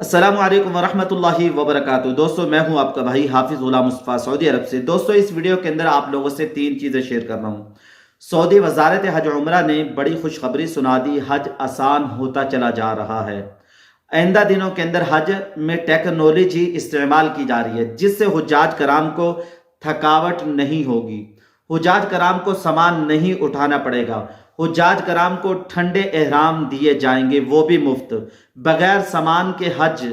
अस्सलामु अलैकुम वरहमतुल्लाहि वबरकातुहू। दोस्तों, मैं हूं आपका भाई हाफिज गुलाम मुस्तफ़ा सऊदी अरब से। दोस्तों, इस वीडियो के अंदर आप लोगों से तीन चीज़ें शेयर कर रहा हूं। सऊदी वजारत हज उम्रा ने बड़ी खुशखबरी सुना दी, हज आसान होता चला जा रहा है। आइंदा दिनों के अंदर हज में टेक्नोलॉजी इस्तेमाल की जा रही है, जिससे हुज्जाज कराम को थकावट नहीं होगी। हुज्जाज कराम को सामान नहीं उठाना पड़ेगा। हुज्जाज कराम को ठंडे एहराम दिए जाएंगे, वो भी मुफ्त, बगैर सामान के हज।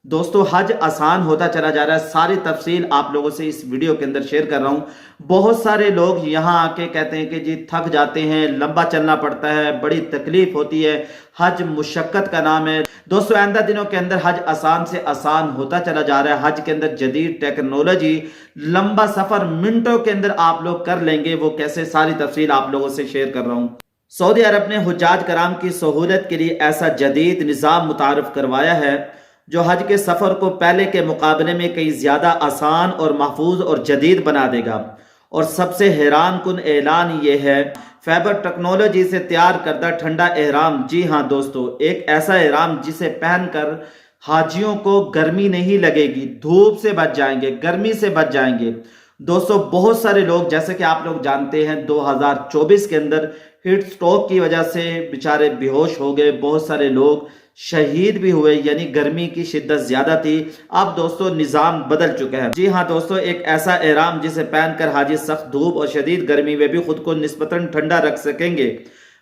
दोस्तों, हज आसान होता चला जा रहा है। सारी तफसील आप लोगों से इस वीडियो के अंदर शेयर कर रहा हूं। बहुत सारे लोग यहां आके कहते हैं कि जी थक जाते हैं, लंबा चलना पड़ता है, बड़ी तकलीफ होती है, हज मुशक्कत का नाम है। दोस्तों, आइंदा दिनों के अंदर हज आसान से आसान होता चला जा रहा है। हज के अंदर जदीद टेक्नोलॉजी, लंबा सफर मिनटों के अंदर आप लोग कर लेंगे। वो कैसे, सारी तफसील आप लोगों से शेयर कर रहा हूं। सऊदी अरब ने हुज्जाज कराम की सहूलत के लिए ऐसा जदीद निज़ाम मुतारफ करवाया है जो हज के सफ़र को पहले के मुकाबले में कई ज़्यादा आसान और महफूज और जदीद बना देगा। और सबसे हैरान कुन ऐलान ये है, फाइबर टेक्नोलॉजी से तैयार करदा ठंडा एहराम। जी हाँ दोस्तों, एक ऐसा एहराम जिसे पहनकर हाजियों को गर्मी नहीं लगेगी, धूप से बच जाएंगे, गर्मी से बच जाएंगे। दोस्तों, बहुत सारे लोग, जैसे कि आप लोग जानते हैं, 2024 के अंदर हीट स्ट्रोक की वजह से बेचारे बेहोश हो गए, बहुत सारे लोग शहीद भी हुए, यानी गर्मी की शिद्दत ज्यादा थी। अब दोस्तों निज़ाम बदल चुका है। जी हाँ दोस्तों, एक ऐसा एहराम जिसे पहनकर हाजी सख्त धूप और शदीद गर्मी में भी खुद को निस्बतन ठंडा रख सकेंगे।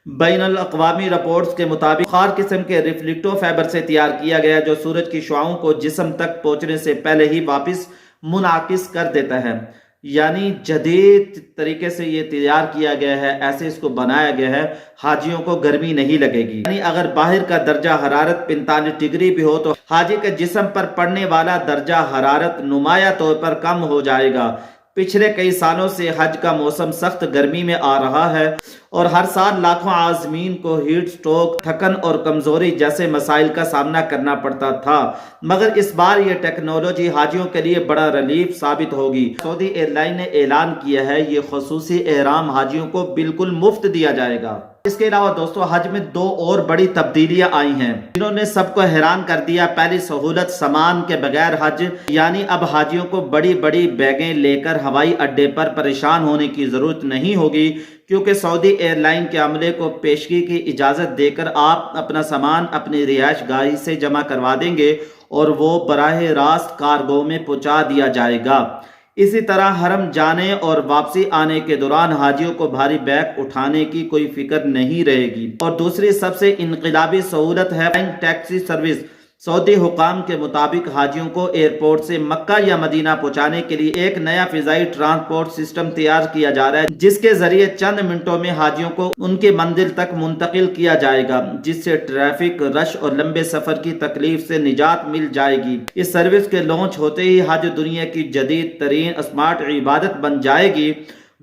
बैनुल अक़वामी रिपोर्ट्स के मुताबिक खार किस्म के रिफ्लेक्टो फाइबर से तैयार किया गया, जो सूरज की शुआओं को जिस्म तक पहुंचने से पहले ही वापस मुनाकिस कर देता है। यानी जदीद तरीके से ये तैयार किया गया है, ऐसे इसको बनाया गया है, हाजियों को गर्मी नहीं लगेगी। यानी अगर बाहर का दर्जा हरारत 45 डिग्री भी हो तो हाजी के जिस्म पर पड़ने वाला दर्जा हरारत नुमाया तौर पर कम हो जाएगा। पिछले कई सालों से हज का मौसम सख्त गर्मी में आ रहा है और हर साल लाखों आज़मीन को हीट स्ट्रोक, थकन और कमजोरी जैसे मसाइल का सामना करना पड़ता था। मगर इस बार ये टेक्नोलॉजी हाजियों के लिए बड़ा रिलीफ साबित होगी। सऊदी एयरलाइन ने ऐलान किया है, ये खसूसी एहराम हाजियों को बिल्कुल मुफ्त दिया जाएगा। इसके अलावा दोस्तों, हज में दो और बड़ी तब्दीलियां आई हैं जिन्होंने सबको हैरान कर दिया। पहली सहूलत, सामान के बगैर हज, यानी अब हाजियों को बड़ी बड़ी बैगें लेकर हवाई अड्डे पर परेशान होने की जरूरत नहीं होगी, क्योंकि सऊदी एयरलाइन के अमले को पेशगी की इजाजत देकर आप अपना सामान अपनी रिहाइश गाही से जमा करवा देंगे और वो बराह रास्त कार्गो में पहुंचा दिया जाएगा। इसी तरह हरम जाने और वापसी आने के दौरान हाजियों को भारी बैग उठाने की कोई फिक्र नहीं रहेगी। और दूसरी सबसे इनकलाबी सहूलत है टैक्सी सर्विस। सऊदी हुकाम के मुताबिक हाजियों को एयरपोर्ट से मक्का या मदीना पहुंचाने के लिए एक नया फिजाई ट्रांसपोर्ट सिस्टम तैयार किया जा रहा है, जिसके जरिए चंद मिनटों में हाजियों को उनके मंजिल तक मुंतकिल किया जाएगा, जिससे ट्रैफिक रश और लंबे सफर की तकलीफ से निजात मिल जाएगी। इस सर्विस के लॉन्च होते ही हज दुनिया की जदीद तरीन स्मार्ट इबादत बन जाएगी।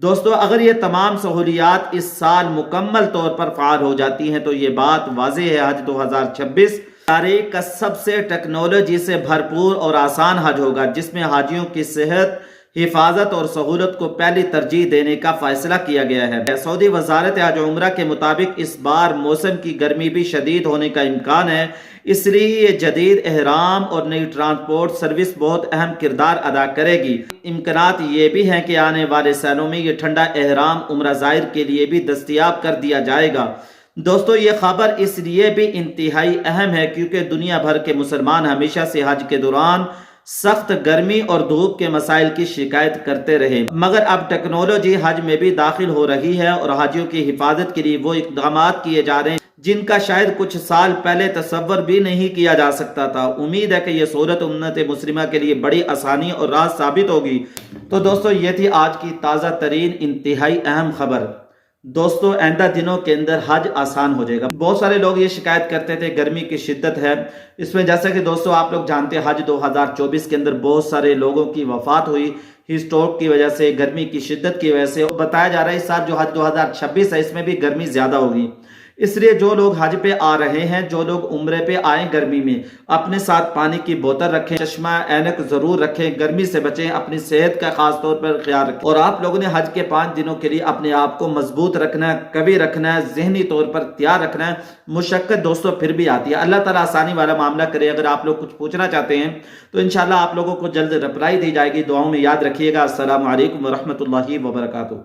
दोस्तों, अगर ये तमाम सहूलियात इस साल मुकम्मल तौर पर फ़ाल हो जाती हैं तो ये बात वाज़ेह है, हज 2026 तारीख का सबसे टेक्नोलॉजी से भरपूर और आसान हज होगा, जिसमें हाजियों की सेहत, हिफाजत और सहूलत को पहली तरजीह देने का फैसला किया गया है। सऊदी वजारत हज उम्रा के मुताबिक इस बार मौसम की गर्मी भी शदीद होने का इम्कान है, इसलिए ये जदीद एहराम और नई ट्रांसपोर्ट सर्विस बहुत अहम किरदार अदा करेगी। इम्कानात ये भी हैं कि आने वाले सालों में ये ठंडा एहराम उम्रा ज़ायर के लिए भी दस्तयाब कर दिया जाएगा। दोस्तों, ये खबर इसलिए भी इंतहाई अहम है क्योंकि दुनिया भर के मुसलमान हमेशा से हज के दौरान सख्त गर्मी और धूप के मसाइल की शिकायत करते रहे, मगर अब टेक्नोलॉजी हज में भी दाखिल हो रही है और हाजियों की हिफाजत के लिए वो इक़दाम किए जा रहे हैं जिनका शायद कुछ साल पहले तसव्वुर भी नहीं किया जा सकता था। उम्मीद है कि यह सूरत उम्मत मुस्लिमा के लिए बड़ी आसानी और राहत साबित होगी। तो दोस्तों, ये थी आज की ताज़ा तरीन इंतहाई अहम खबर। दोस्तों, आइंदा दिनों के अंदर हज आसान हो जाएगा। बहुत सारे लोग ये शिकायत करते थे गर्मी की शिद्दत है इसमें, जैसे कि दोस्तों आप लोग जानते हैं हज 2024 के अंदर बहुत सारे लोगों की वफात हुई हीट स्ट्रोक की वजह से, गर्मी की शिद्दत की वजह से। बताया जा रहा है इस साल जो हज 2026 है इसमें भी गर्मी ज्यादा होगी। اس لیے جو لوگ حج پہ آ رہے ہیں، جو لوگ عمرے پہ آئیں گرمی میں، اپنے ساتھ پانی کی بوتل رکھیں، چشمہ اینک ضرور رکھیں، گرمی سے بچیں، اپنی صحت کا خاص طور پر خیال رکھیں، اور آپ لوگوں نے حج کے 5 دنوں کے لیے اپنے آپ کو مضبوط رکھنا ہے، قوی رکھنا ہے، ذہنی طور پر تیار رکھنا ہے۔ مشقت دوستوں پھر بھی آتی ہے، اللہ تعالیٰ آسانی والا معاملہ کرے۔ اگر آپ لوگ کچھ پوچھنا چاہتے ہیں تو انشاءاللہ آپ لوگوں کو جلد رپلائی دی جائے گی۔ دعاؤں میں یاد رکھیے گا۔ السلام علیکم ورحمۃ اللہ وبرکاتہ۔